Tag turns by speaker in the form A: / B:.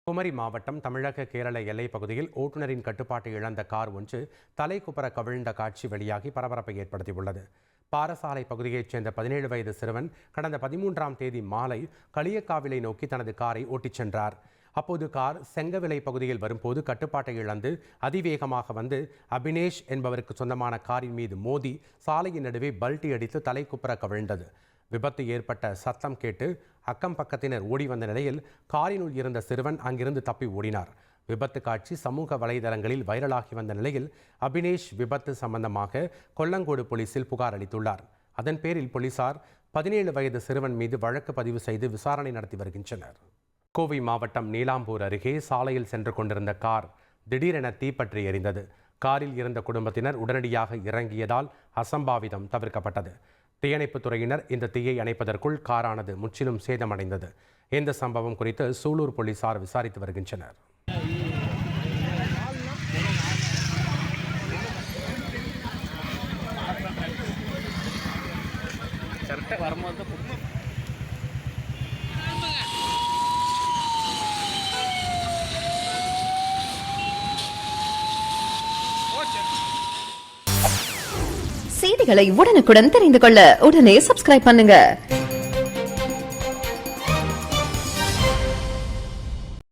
A: குமரி மாவட்டம் தமிழக கேரள எல்லைப் பகுதியில் ஓட்டுநரின் கட்டுப்பாட்டை இழந்த கார் ஒன்று தலைக்குப்புற கவிழ்ந்த காட்சி வெளியாகி பரபரப்பை ஏற்படுத்தியுள்ளது. பாரசாலை பகுதியைச் சேர்ந்த 17 வயது சிறுவன் கடந்த 13ஆம் தேதி மாலை களியக்காவிலை நோக்கி தனது காரை ஓட்டிச் சென்றார். அப்போது கார் செங்கவிலை பகுதியில் வரும்போது கட்டுப்பாட்டை இழந்து அதிவேகமாக வந்து அபினேஷ் என்பவருக்கு சொந்தமான காரின் மீது மோதி சாலையின் நடுவே பல்டி அடித்து தலைக்குப்புற கவிழ்ந்தது. விபத்து ஏற்பட்ட சத்தம் கேட்டு அக்கம் பக்கத்தினர் ஓடி வந்த நிலையில் காரினுள் இருந்த சிறுவன் அங்கிருந்து தப்பி ஓடினார். விபத்து காட்சி சமூக வலைதளங்களில் வைரலாகி வந்த நிலையில் அபினேஷ் விபத்து சம்பந்தமாக கொல்லங்கோடு போலீசில் புகார் அளித்துள்ளார். அதன் பேரில் போலீசார் 17 வயது சிறுவன் மீது வழக்கு பதிவு செய்து விசாரணை நடத்தி வருகின்றனர். கோவை மாவட்டம் நீலாம்பூர் அருகே சாலையில் சென்று கொண்டிருந்த கார் திடீரென தீப்பற்றி எரிந்தது. காரில் இருந்த குடும்பத்தினர் உடனடியாக இறங்கியதால் அசம்பாவிதம் தவிர்க்கப்பட்டது. தீயணைப்புத் துறையினர் இந்த தீயை அணைப்பதற்குள் காரானது முற்றிலும் சேதமடைந்தது. இந்த சம்பவம் குறித்து சூலூர் போலீசார் விசாரித்து வருகின்றனர்.
B: செய்திகளை உடனுக்குடன் தெரிந்து கொள்ள உடனே சப்ஸ்கிரைப் பண்ணுங்க.